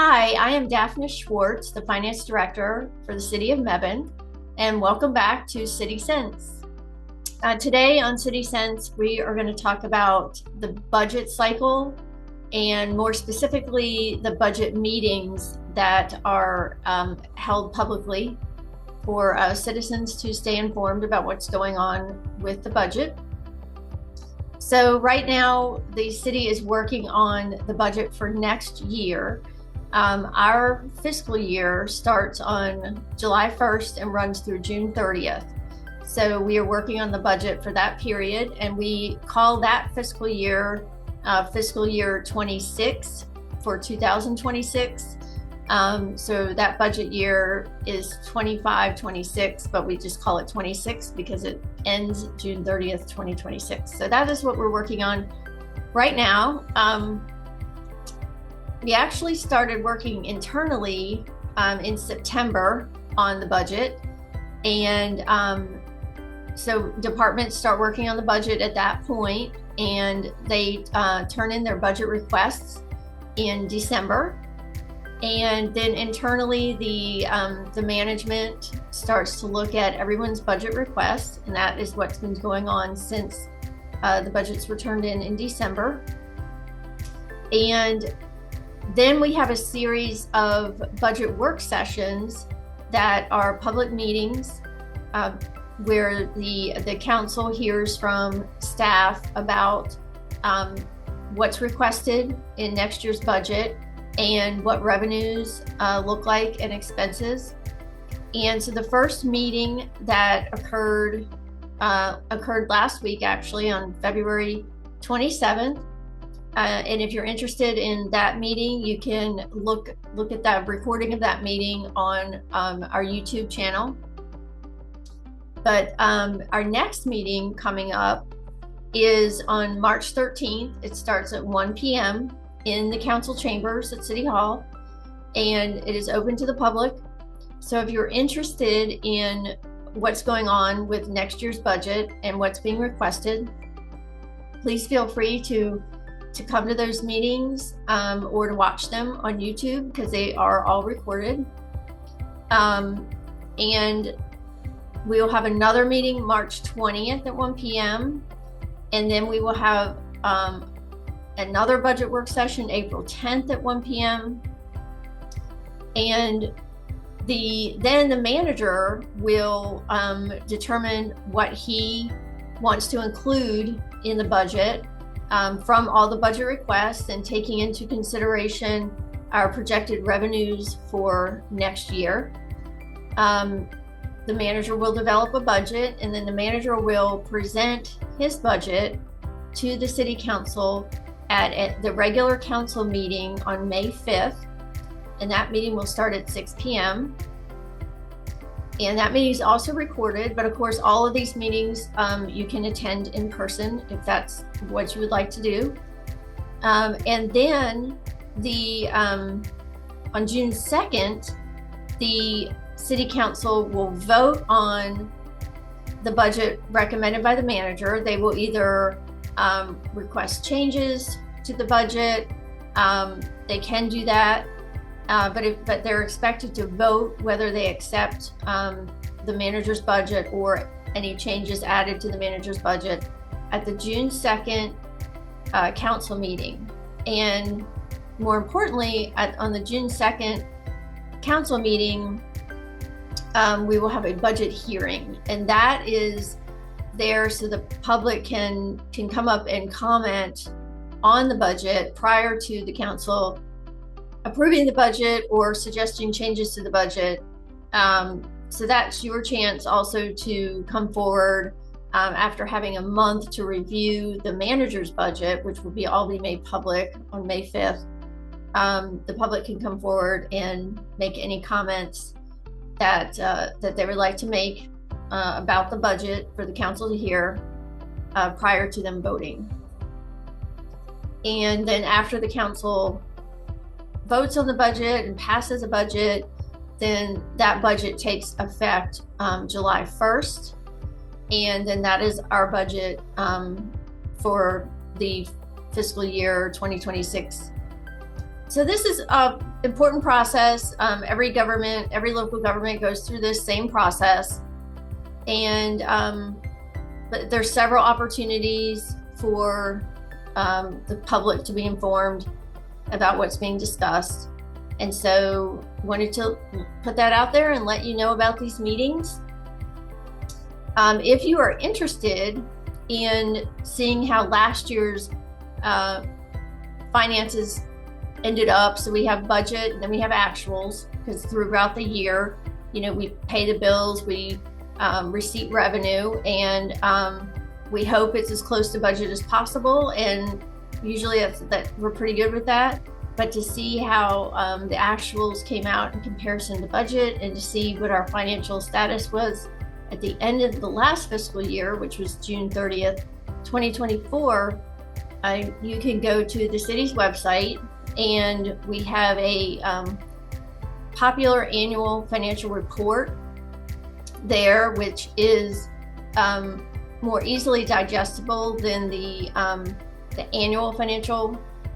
Hi, I am Daphne Schwartz, the Finance Director for the City of Mebane, and welcome back to City Sense. Today on City Sense, we are going to talk about the budget cycle and more specifically the budget meetings that are held publicly for citizens to stay informed about what's going on with the budget. So right now, the city is working on the budget for next year. Our fiscal year starts on July 1st and runs through June 30th. So we are working on the budget for that period, and we call that fiscal year 26 for 2026. So that budget year is 25-26, but we just call it 26 because it ends June 30th, 2026. So that is what we're working on right now. We actually started working internally in September on the budget, and so departments start working on the budget at that point, and they turn in their budget requests in December. And then internally, the management starts to look at everyone's budget requests, and that is what's been going on since the budgets were turned in December. And then we have a series of budget work sessions that are public meetings where the council hears from staff about what's requested in next year's budget and what revenues look like and expenses. And so the first meeting that occurred last week, actually on February 27th. And if you're interested in that meeting, you can look at that recording of that meeting on our YouTube channel. But our next meeting coming up is on March 13th. It starts at 1 p.m. in the council chambers at City Hall, and it is open to the public. So if you're interested in what's going on with next year's budget and what's being requested, please feel free to come to those meetings or to watch them on YouTube because they are all recorded. And we'll have another meeting March 20th at 1 p.m. And then we will have another budget work session April 10th at 1 p.m. And then the manager will determine what he wants to include in the budget from all the budget requests and taking into consideration our projected revenues for next year. The manager will develop a budget, and then the manager will present his budget to the city council at the regular council meeting on May 5th. And that meeting will start at 6 p.m. And that meeting is also recorded, but of course, all of these meetings you can attend in person if that's what you would like to do. And then on June 2nd, the City Council will vote on the budget recommended by the manager. They will either request changes to the budget. They can do that. But they're expected to vote whether they accept the manager's budget or any changes added to the manager's budget at the June 2nd council meeting. And more importantly, on the June 2nd council meeting, we will have a budget hearing, and that is there so the public can come up and comment on the budget prior to the council approving the budget or suggesting changes to the budget. So that's your chance also to come forward after having a month to review the manager's budget, which will all be made public on May 5th. The public can come forward and make any comments that they would like to make about the budget for the council to hear prior to them voting. And then after the council votes on the budget and passes a budget, then that budget takes effect July 1st. And then that is our budget for the fiscal year 2026. So this is important process. Every local government goes through this same process. And but there's several opportunities for the public to be informed about what's being discussed. And so wanted to put that out there and let you know about these meetings. If you are interested in seeing how last year's finances ended up, so we have budget and then we have actuals, because throughout the year, we pay the bills, we receipt revenue, and we hope it's as close to budget as possible. And usually that we're pretty good with that. But to see how the actuals came out in comparison to budget, and to see what our financial status was at the end of the last fiscal year, which was June 30th, 2024, you can go to the city's website, and we have a popular annual financial report there, which is more easily digestible than the annual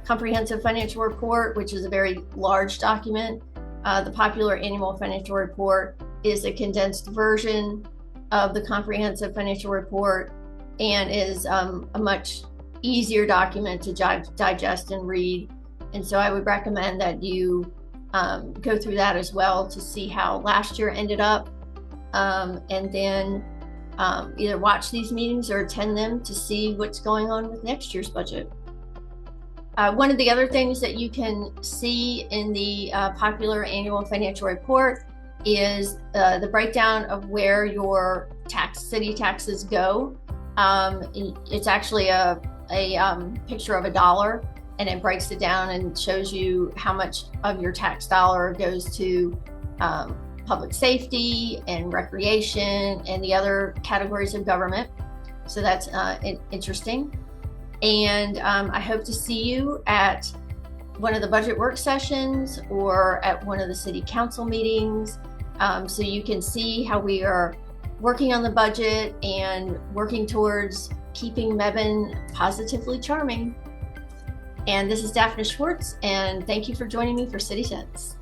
comprehensive financial report, which is a very large document. The popular annual financial report is a condensed version of the comprehensive financial report, and is a much easier document to digest and read. And so I would recommend that you go through that as well to see how last year ended up, and then either watch these meetings or attend them to see what's going on with next year's budget. One of the other things that you can see in the popular annual financial report is the breakdown of where your city taxes go. It's actually a picture of a dollar, and it breaks it down and shows you how much of your tax dollar goes to public safety and recreation and the other categories of government. So that's interesting. And I hope to see you at one of the budget work sessions or at one of the city council meetings, so you can see how we are working on the budget and working towards keeping Mebane positively charming. And this is Daphne Schwartz, and thank you for joining me for City Sense.